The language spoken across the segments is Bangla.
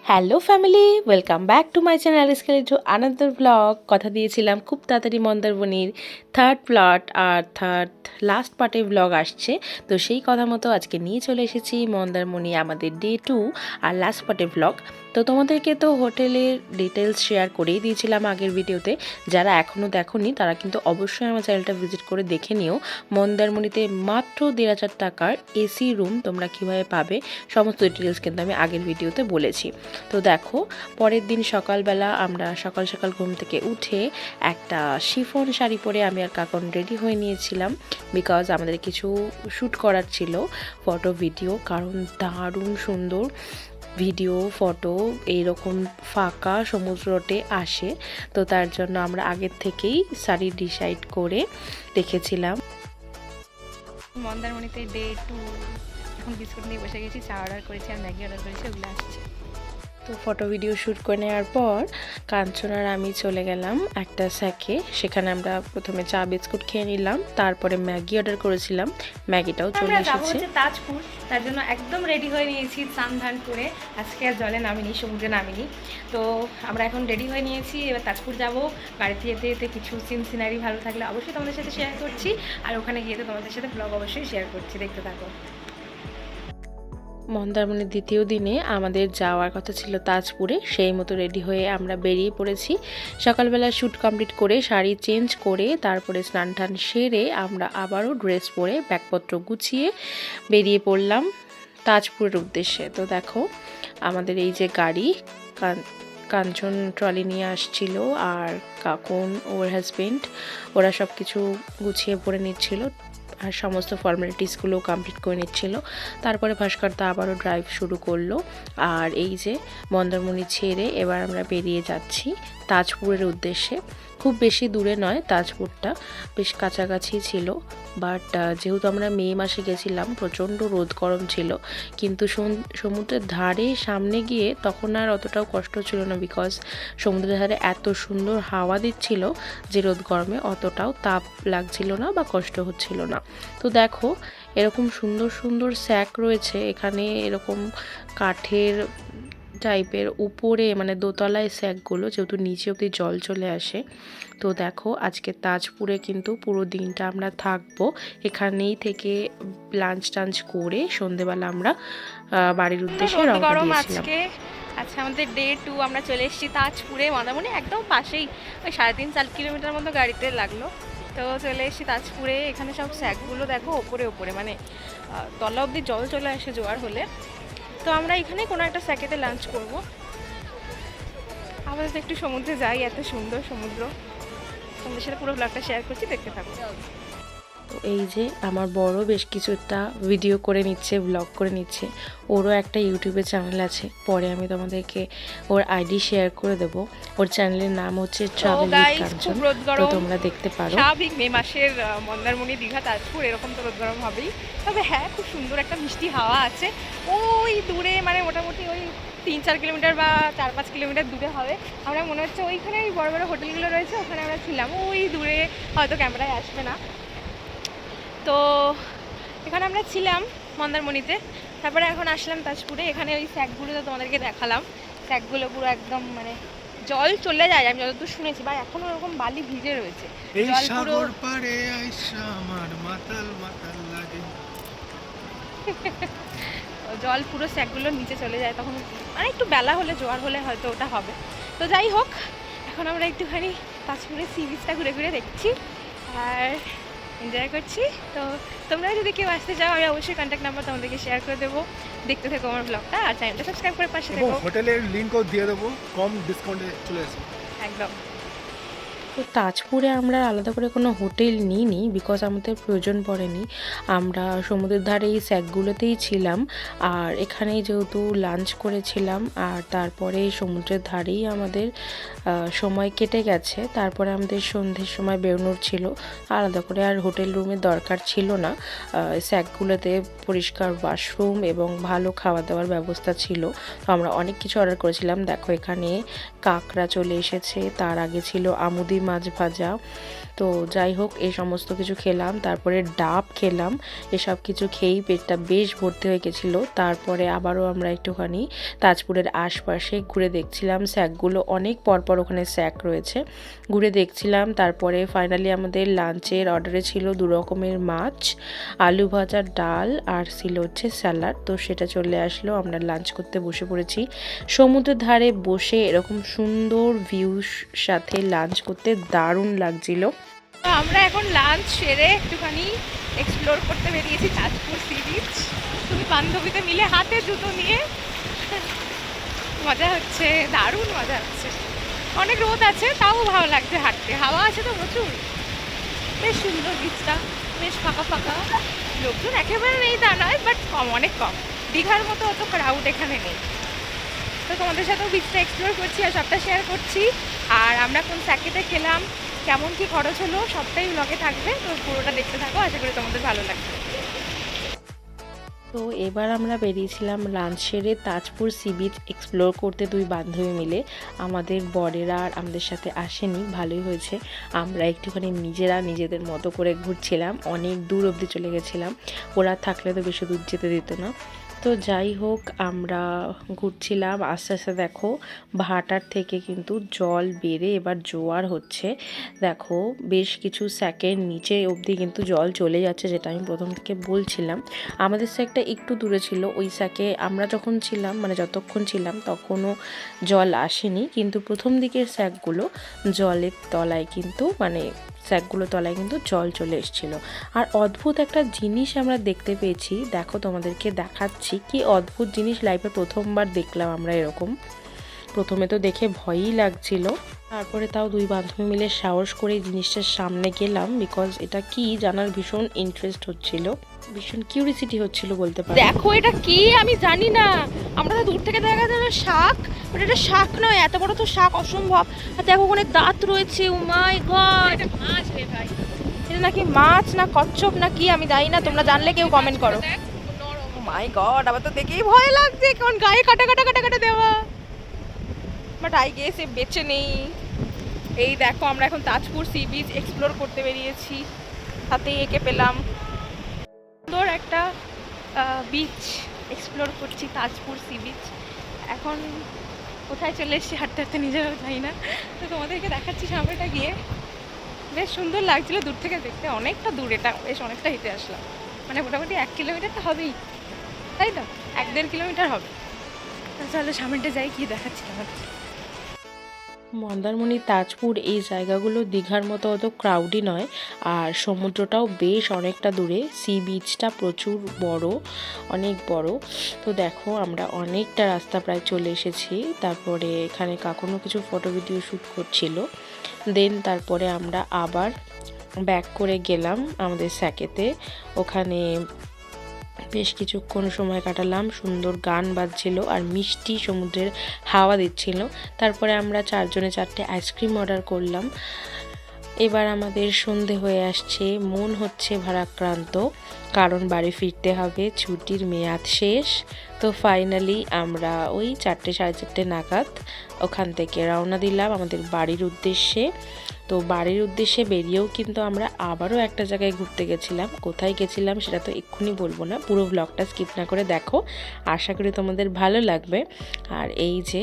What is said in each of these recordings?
Hello family, welcome back to my channel escalate to another blog. কথা দিয়েছিলাম খুব তাড়াতাড়ি মন্দারমণির থার্ড প্লট আর থার্ড লাস্ট পার্টের ব্লগ আসছে, তো সেই কথা মতো আজকে নিয়ে চলে এসেছি মন্দারমণি আমাদের ডে 2 আর লাস্ট পার্টের ব্লগ। তো তোমাদেরকে তো হোটেলের ডিটেলস শেয়ার করেই দিয়েছিলাম আগের ভিডিওতে। যারা এখনও দেখোনি তারা কিন্তু অবশ্যই আমার চ্যানেলটা ভিজিট করে দেখে নিও। মন্দারমণিতে মাত্র ১,৫০০ টাকার এসি রুম তোমরা কীভাবে পাবে সমস্ত ডিটেলস কিন্তু আমি আগের ভিডিওতে বলেছি। তো দেখো, পরের দিন সকালবেলা আমরা সকাল সকাল ঘুম থেকে উঠে একটা শিফন শাড়ি পরে আমি আর কাকন রেডি হয়ে নিয়েছিলাম, বিকজ আমাদের কিছু শ্যুট করার ছিল, ফটো ভিডিও। কারণ দারুণ সুন্দর ভিডিও ফটো এইরকম ফাঁকা সমুদ্রতে আসে, তো তার জন্য আমরা আগের থেকেই শাড়ি ডিসাইড করে রেখেছিলাম। মন্দারমণিতে ডে 2 এখন বিস্কুট নিয়ে বসে গেছি, চা অর্ডার করেছি আর ম্যাগি অর্ডার করেছি, ওগুলো আসছে। তো ফটো ভিডিও শ্যুট করে নেওয়ার পর কাঞ্চনার আমি চলে গেলাম একটা স্যাকে। সেখানে আমরা প্রথমে চা বিস্কুট খেয়ে নিলাম, তারপরে ম্যাগি অর্ডার করেছিলাম, ম্যাগিটাও চলে এসেছে। তাজপুর, তার জন্য একদম রেডি হয়ে নিয়েছি স্নান ধান করে। আজকে আর জলে নামিনি, সমুদ্রে নামিনি, তো আমরা এখন রেডি হয়ে নিয়েছি। এবার তাজপুর যাব। গাড়িতে যেতে যেতে কিছু সিনারি ভালো থাকলে অবশ্যই তোমাদের সাথে শেয়ার করছি, আর ওখানে গিয়ে তো তোমাদের সাথে ব্লগ অবশ্যই শেয়ার করছি, দেখতে থাকো। মন্দারমণির দ্বিতীয় দিনে আমাদের যাওয়ার কথা ছিল তাজপুরে, সেই মতো রেডি হয়ে আমরা বেরিয়ে পড়েছি। সকালবেলা শ্যুট কমপ্লিট করে শাড়ি চেঞ্জ করে তারপরে স্নান টান সেরে আমরা আবারও ড্রেস পরে ব্যাগপত্র গুছিয়ে বেরিয়ে পড়লাম তাজপুরের উদ্দেশ্যে। তো দেখো, আমাদের এই যে গাড়ি, কাঞ্চন ট্রলি নিয়ে আসছিল আর কাকুন ওর হাজবেন্ড ওরা সব কিছু গুছিয়ে পরে নিচ্ছিল আর সমস্ত ফর্মালিটিসগুলো কমপ্লিট করে নিচ্ছিল। তারপরে ভাস্করদা আবারও ড্রাইভ শুরু করলো। আর এই যে মন্দারমণি ছেড়ে এবার আমরা বেরিয়ে যাচ্ছি তাজপুরের উদ্দেশ্যে। খুব বেশি দূরে নয়, তাজপুরটা বেশ কাছাকাছি ছিল, বাট যেহেতু আমরা মে মাসে গেছিলাম প্রচণ্ড রোদ গরম ছিল, কিন্তু সমুদ্রের ধারে সামনে গিয়ে তখন আর অতটাও কষ্ট ছিল না, বিকজ সমুদ্রের ধারে এত সুন্দর হাওয়া দিচ্ছিল যে রোদ গরমে অতটাও তাপ লাগছিল না বা কষ্ট হচ্ছিল না। তো দেখো, এরকম সুন্দর সুন্দর স্যাক রয়েছে এখানে, এরকম কাঠের টাইপের উপরে, মানে দোতলায় স্যাকগুলো, যেহেতু নিচে অবধি জল চলে আসে। তো দেখো, আজকে তাজপুরে কিন্তু পুরো দিনটা আমরা থাকবো এখানেই, থেকে লাঞ্চ টাঞ্চ করে সন্ধেবেলা আমরা বাড়ির উদ্দেশ্যে রওনা দিয়েছিলাম। আচ্ছা, আমাদের ডে 2 আমরা চলে এসেছি তাজপুরে। মন্দারমণি একদম পাশেই, ওই 3.5-4 কিলোমিটার মতো গাড়িতে লাগলো। তো চলে এসেছি তাজপুরে। এখানে সব স্যাকগুলো দেখো ওপরে ওপরে, মানে তলা অবধি জল চলে আসে জোয়ার হলে। তো আমরা এখানে কোনো একটা স্যাকেতে লাঞ্চ করব। আবার একটু সমুদ্রে যাই, এত সুন্দর সমুদ্র। তোমাদের সাথে পুরো ব্লগটা শেয়ার করছি, দেখতে থাকো। তো এই যে আমার বড় বেশ কিছুটা ভিডিও করে নিচ্ছে, ব্লগ করে নিচ্ছে। ওরও একটা ইউটিউবে চ্যানেল আছে, পরে আমি তোমাদেরকে ওর আইডি শেয়ার করে দেবো। ওর চ্যানেলের নাম হচ্ছে ট্রাভেল উইথ কাঞ্চন, তো তোমরা দেখতে পারো। স্বাভাবিক মে মাসের মন্দারমণি, দীঘা, তাজপুর এরকম তো রোদ গরম হবেই। তবে হ্যাঁ, খুব সুন্দর একটা মিষ্টি হাওয়া আছে ওই দূরে, মানে মোটামুটি ওই 3-4 কিলোমিটার বা 4-5 কিলোমিটার দূরে হবে। আমরা মনে হচ্ছে ওইখানে ওই বড় বড় হোটেলগুলো রয়েছে, ওখানে আমরা ছিলাম। ওই দূরে হয়তো ক্যামেরায় আসবে না, তো এখানে আমরা ছিলাম মন্দারমণিতে। তারপরে এখন আসলাম তাজপুরে। এখানে ওই স্যাকগুলো তো তোমাদেরকে দেখালাম, স্যাকগুলো পুরো একদম মানে জল চলে যায়, আমি যতদূর শুনেছি, বা এখনো ওরকম বালি ভিজে রয়েছে। জল পুরো স্যাকগুলোর নিচে চলে যায়, তখন মানে একটু বেলা হলে, জোয়ার হলে হয়তো ওটা হবে। তো যাই হোক, এখন আমরা একটুখানি তাজপুরের সি বিচটা ঘুরে ঘুরে দেখছি আর এনজয় করছি। তো তোমরা যদি কেউ আসতে চাও, আমি অবশ্যই কন্ট্যাক্ট নাম্বার তোমাদেরকে শেয়ার করে দেবো। দেখতে থাকো আমার ব্লগটা আর চ্যানেলটা সাবস্ক্রাইব করে পাশে থেকো। হোটেলের লিংকও দিয়ে দেবো, কম ডিসকাউন্টে চলে আসো একদম। তো তাজপুরে আমরা আলাদা করে কোনো হোটেল নিইনি, বিকজ আমাদের প্রয়োজন পড়েনি। আমরা সমুদ্রের ধারে এই স্যাকগুলোতেই ছিলাম, আর এখানেই যেহেতু লাঞ্চ করেছিলাম আর তারপরে সমুদ্রের ধারেই আমাদের সময় কেটে গেছে। তারপরে আমাদের সন্ধ্যের সময় বেরোনোর ছিল, আলাদা করে আর হোটেল রুমের দরকার ছিল না। স্যাকগুলোতে পরিষ্কার ওয়াশরুম এবং ভালো খাওয়া দাওয়ার ব্যবস্থা ছিল, তো আমরা অনেক কিছু অর্ডার করেছিলাম। দেখো, এখানে কাঁকড়া চলে এসেছে, তার আগে ছিল আমুদি মাছ ভাজা। তো যাই হোক এই সমস্ত কিছু খেলাম, তারপরে ডাব খেলাম। এসব কিছু খেয়েই পেটটা বেশ ভর্তি হয়ে গেছিলো। তারপরে আবারও আমরা একটুখানি তাজপুরের আশপাশে ঘুরে দেখছিলাম স্যাকগুলো, অনেক পরপর ওখানে স্যাক রয়েছে, ঘুরে দেখছিলাম। তারপরে ফাইনালি আমাদের লাঞ্চের অর্ডারে ছিল 2 রকমের মাছ, আলু ভাজা, ডাল আর ছিল হচ্ছে স্যালাড। তো সেটা চলে আসলো, আমরা লাঞ্চ করতে বসে পড়েছি। সমুদ্রের ধারে বসে এরকম সুন্দর ভিউর সাথে লাঞ্চ করতে দারুণ লাগছিল। তো আমরা এখন লাঞ্চ সেরে একটুখানি এক্সপ্লোর করতে বেরিয়েছি তাজপুর সি বিচ। তুমি বান্ধবীতে মিলে হাতে জুতো নিয়ে মজা হচ্ছে, দারুণ মজা হচ্ছে। অনেক রোদ আছে, তাও ভালো লাগছে হাঁটতে, হাওয়া আছে তো প্রচুর। বেশ সুন্দর বিচটা, বেশ ফাঁকা ফাঁকা, লোকজন একেবারে নেই তা নয়, বাট কম, অনেক কম। দীঘার মতো অত ক্রাউড এখানে নেই। তো তোমাদের সাথেও বিচটা এক্সপ্লোর করছি আর সবটা শেয়ার করছি। আর আমরা কোন স্যাকেতে খেলাম, কেমন কি খরচ হলো, সবটাই ব্লগে থাকবে। তো পুরোটা দেখতে থাকো, আশা করি তোমাদের ভালো লাগবে। তো এবার আমরা বেরিয়েছিলাম লাঞ্চ সেরে তাজপুর সি বিচ এক্সপ্লোর করতে 2 বান্ধবী মিলে। আমাদের বরেরা আর আমাদের সাথে আসেনি, ভালোই হয়েছে। আমরা একটুখানি নিজেদের মতো করে ঘুরছিলাম, অনেক দূর অবধি চলে গেছিলাম, ওরা থাকলে তো বেশি দূর যেতে দিত না। তো যাই হোক আমরা ঘুরছিলাম, আস্তে আস্তে দেখো ভাটার থেকে কিন্তু জল বেড়ে এবার জোয়ার হচ্ছে। দেখো বেশ কিছু সেকেন্ড নিচে অবধি কিন্তু জল চলে যাচ্ছে, যেটা আমি প্রথম থেকে বলছিলাম। আমাদের স্যাকটা একটু দূরে ছিল, ওই স্যাকে আমরা যখন ছিলাম, মানে যতক্ষণ ছিলাম তখনও জল আসেনি, কিন্তু প্রথম দিকের স্যাকগুলো জলের তলায় কিন্তু, মানে স্যাকগুলো তলায় কিন্তু জল চলে এসেছিলো। আর অদ্ভুত একটা জিনিস আমরা দেখতে পেয়েছি, দেখো তোমাদেরকে দেখাচ্ছি কি অদ্ভুত জিনিস। লাইফে প্রথমবার দেখলাম আমরা এরকম। প্রথমে তো দেখে ভয়ই লাগছিল, তারপরে তাও 2 বান্ধবী মিলে সাহস করে এই জিনিসটার সামনে গেলাম, বিকজ এটা কি জানার ভীষণ ইন্টারেস্ট হচ্ছিল, ভীষণ কিউরিসিটি হচ্ছিল বলতে পারি। দেখো এটা কি আমি জানি না, আমরা তো দূর থেকে দেখা যায় শাক, বাট এটা শাক নয়, এত বড় তো শাক অসম্ভব। আর দেখো ওখানে দাঁত রয়েছে, ও মাই গড, এটা মাছ রে ভাই, এটা নাকি মাছ না কচ্ছপ না কি আমি জানি না, তোমরা জানলে কেউ কমেন্ট করো। ও মাই গড, আবার তো দেখেই ভয় লাগছে, কারণ গায়ে কাটা কাটা কাটা কাটা দেওয়া, বাট আই গেস এ বেঁচে নেই। এই দেখো আমরা এখন তাজপুর সি বিচ এক্সপ্লোর করতে বেরিয়েছি, সাথেই একে পেলাম। সুন্দর একটা বিচ এক্সপ্লোর করছি, তাজপুর সি বিচ। এখন কোথায় চলে এসেছি হাঁটতে হাঁটতে নিজেরাও যাই না, তো তোমাদেরকে দেখাচ্ছি সামনেটা গিয়ে। বেশ সুন্দর লাগছিল দূর থেকে দেখতে, অনেকটা দূর, এটা বেশ অনেকটা হেঁটে আসলাম, মানে মোটামুটি 1 কিলোমিটার তো হবেই, তাই তো 1-1.5 কিলোমিটার হবে। তাহলে সামনেটা যাই, কি দেখাচ্ছি তোমাদের। মন্দারমণি, তাজপুর এই জায়গাগুলো দীঘার মতো অত ক্রাউডি নয়, আর সমুদ্রটাও বেশ অনেকটা দূরে, সি বিচটা প্রচুর বড়, অনেক বড়। তো দেখো আমরা অনেকটা রাস্তা প্রায় চলে এসেছি। তারপরে এখানে কাকুনও কিছু ফটো ভিডিও শ্যুট করছিল। দেন তারপরে আমরা আবার ব্যাক করে গেলাম আমাদের স্যাকেতে। ওখানে বেশ কিছুক্ষণ সময় কাটালাম, সুন্দর গান বাজছিল আর মিষ্টি সমুদ্রের হাওয়া দিচ্ছিল। তারপরে আমরা 4 জনে 4টে আইসক্রিম অর্ডার করলাম। এবার আমাদের সন্ধে হয়ে আসছে, মন হচ্ছে ভারাক্রান্ত, কারণ বাড়ি ফিরতে হবে, ছুটির মেয়াদ শেষ। তো ফাইনালি আমরা ওই 4টে 4:30 নাগাদ ওখান থেকে রওনা দিলাম আমাদের বাড়ির উদ্দেশ্যে। তো বাড়ির উদ্দেশ্যে বেরিয়েও কিন্তু আমরা আবারও একটা জায়গায় ঘুরতে গেছিলাম। কোথায় গেছিলাম সেটা তো এক্ষুনি বলবো না, পুরো ব্লগটা স্কিপ না করে দেখো, আশা করি তোমাদের ভালো লাগবে। আর এই যে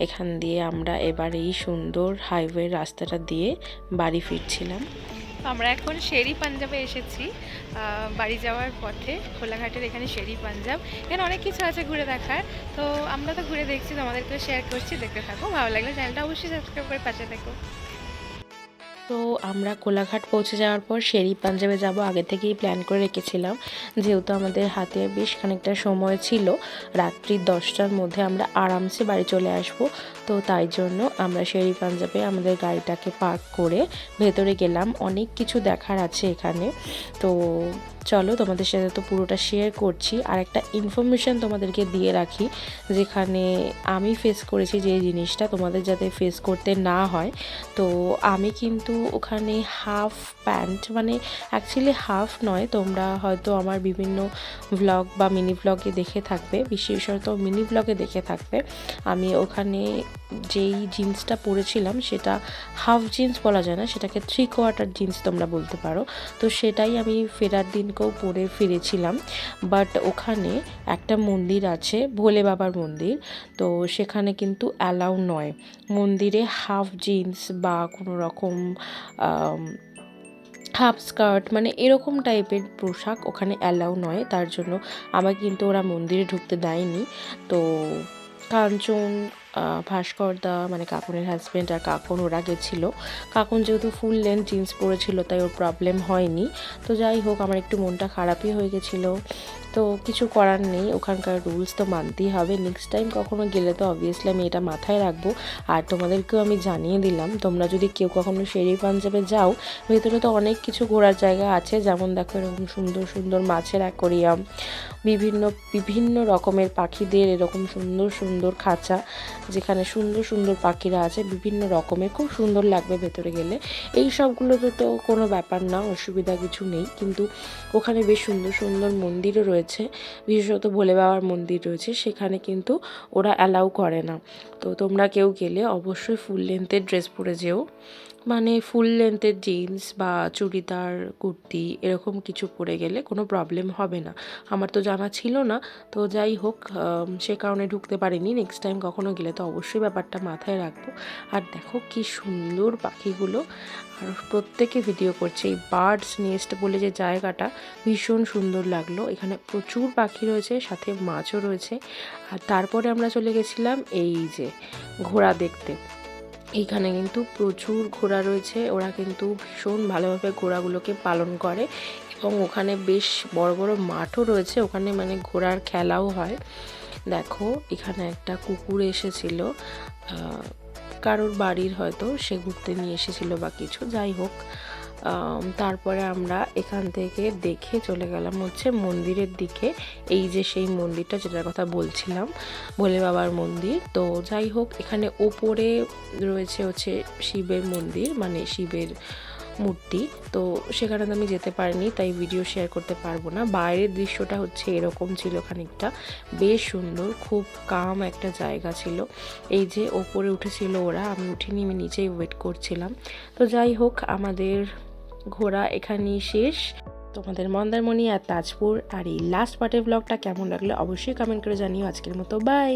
এখান দিয়ে আমরা এবার এই সুন্দর হাইওয়ে রাস্তাটা দিয়ে বাড়ি ফিরছিলাম। আমরা এখন শেরি পাঞ্জাবে এসেছি, বাড়ি যাওয়ার পথে। কোলাঘাটের এখানে শেরি পাঞ্জাব, এখানে অনেক কিছু আছে ঘুরে দেখার। তো আমরা তো ঘুরে দেখছি, তোমাদেরকেও শেয়ার করছি, দেখতে থাকো, ভালো লাগলে চ্যানেলটা অবশ্যই সাবস্ক্রাইব করে পাশে দেখো। তো আমরা কোলাঘাট পৌঁছে যাওয়ার পর শেরি পাঞ্জাবে যাব, আগে থেকেই প্ল্যান করে রেখেছিলাম, যেহেতু আমাদের হাতে বেশ খানিকটা সময় ছিল, রাত্রি 10টার মধ্যে আমরা আরামসে বাড়ি চলে আসব। তো তাই জন্য আমরা শেরি পাঞ্জাবে আমাদের গাড়িটাকে পার্ক করে ভেতরে গেলাম। অনেক কিছু দেখার আছে এখানে, তো চলো তোমাদের সাথে তো পুরোটা শেয়ার করছি। আর একটা ইনফরমেশান তোমাদেরকে দিয়ে রাখি, যেখানে আমি ফেস করেছি যে জিনিসটা তোমাদের যাতে ফেস করতে না হয়। তো আমি কিন্তু ওখানে হাফ প্যান্ট, মানে অ্যাকচুয়ালি হাফ নয়, তোমরা হয়তো আমার বিভিন্ন ভ্লগ বা মিনি ভ্লগে দেখে থাকবে, বিশেষত মিনি ভ্লগে দেখে থাকবে, আমি ওখানে যেই জিন্সটা পরেছিলাম সেটা হাফ জিন্স বলা যায় না, সেটাকে 3/4 জিন্স তোমরা বলতে পারো। তো সেটাই আমি ফেরার দিনকেও পরে ফিরেছিলাম। বাট ওখানে একটা মন্দির আছে, ভোলে বাবার মন্দির, তো সেখানে কিন্তু অ্যালাউ নয় মন্দিরে হাফ জিন্স বা কোনো রকম হাফ স্কার্ট মানে এরকম টাইপের পোশাক ওখানে অ্যালাউ নয়। তার জন্য আমাকে কিন্তু ওরা মন্দিরে ঢুকতে দেয়নি। তো কাঞ্চন, ভাস্করদা মানে কাকুনের হাজব্যান্ড আর কাকুন ওরা গেছিলো। কাকুন যেহেতু ফুল লেন্থ জিন্স পরেছিল তাই ওর প্রবলেম হয়নি। তো যাই হোক, আমার একটু মনটা খারাপই হয়ে গেছিলো। তো কিছু করার নেই, ওখানকার রুলস তো মানতেই হবে। নেক্সট টাইম কখনো গেলে তো অবভিয়াসলি আমি এটা মাথায় রাখবো। আর তোমাদেরকেও আমি জানিয়ে দিলাম, তোমরা যদি কেউ কখনো শের-ই পাঞ্জাবে যাও, ভেতরে তো অনেক কিছু ঘোরার জায়গা আছে। যেমন দেখো এরকম সুন্দর সুন্দর মাছের অ্যাকোরিয়াম, বিভিন্ন বিভিন্ন রকমের পাখিদের এরকম সুন্দর সুন্দর খাঁচা, যেখানে সুন্দর সুন্দর পাখিরা আছে বিভিন্ন রকমের, খুব সুন্দর লাগবে ভেতরে গেলে। এই সবগুলোতে তো কোনো ব্যাপার না, অসুবিধা কিছু নেই। কিন্তু ওখানে বেশ সুন্দর সুন্দর মন্দিরও রয়েছে, বিশেষত ভোলে বাবার মন্দির রয়েছে, সেখানে কিন্তু ওরা অ্যালাউ করে না। তো তোমরা কেউ গেলে অবশ্যই ফুল লেন্থের ড্রেস পরে যেও, মানে ফুল লেন্থের জিন্স বা চুড়িদার, কুর্তি এরকম কিছু পরে গেলে কোনো প্রবলেম হবে না। আমার তো জানা ছিল না, তো যাই হোক সে কারণে ঢুকতে পারিনি। নেক্সট টাইম কখনো গেলে তো অবশ্যই ব্যাপারটা মাথায় রাখবো। আর দেখো কি সুন্দর পাখিগুলো, আর প্রত্যেকে ভিডিও করছে। এই বার্ডস নেস্ট বলে যে জায়গাটা, ভীষণ সুন্দর লাগলো। এখানে প্রচুর পাখি রয়েছে, সাথে মাছও রয়েছে। আর তারপরে আমরা চলে গেছিলাম এই যে ঘোড়া দেখতে। এইখানে কিন্তু প্রচুর ঘোড়া রয়েছে, ওরা কিন্তু ভীষণ ভালোভাবে ঘোড়াগুলোকে পালন করে। এবং ওখানে বেশ বড় বড় মাঠও রয়েছে, ওখানে মানে ঘোড়ার খেলাও হয়। দেখো এখানে একটা কুকুর এসেছিল, কারোর বাড়ির হয়তো, সে ঘুরতে নিয়ে এসেছিলো বা কিছু, যাই হোক। তারপরে আমরা এখান থেকে দেখে চলে গেলাম হচ্ছে মন্দিরের দিকে। এই যে সেই মন্দিরটা যেটার কথা বলছিলাম, ভোলে বাবার মন্দির। তো যাই হোক, এখানে ওপরে রয়েছে হচ্ছে শিবের মন্দির, মানে শিবের মূর্তি। তো সেখানে তো আমি যেতে পারিনি, তাই ভিডিও শেয়ার করতে পারবো না। বাইরের দৃশ্যটা হচ্ছে এরকম ছিল খানিকটা, বেশ সুন্দর, খুব কাম একটা জায়গা ছিল। এই যে ওপরে উঠেছিল ওরা, আমি উঠিনি, আমি নিচেই ওয়েট করছিলাম। তো যাই হোক, আমাদের ঘোরা এখানেই শেষ। তোমাদের মন্দারমণি আর তাজপুর আর এই লাস্ট পার্টের ব্লগটা কেমন লাগলো অবশ্যই কমেন্ট করে জানিও। আজকের মতো বাই।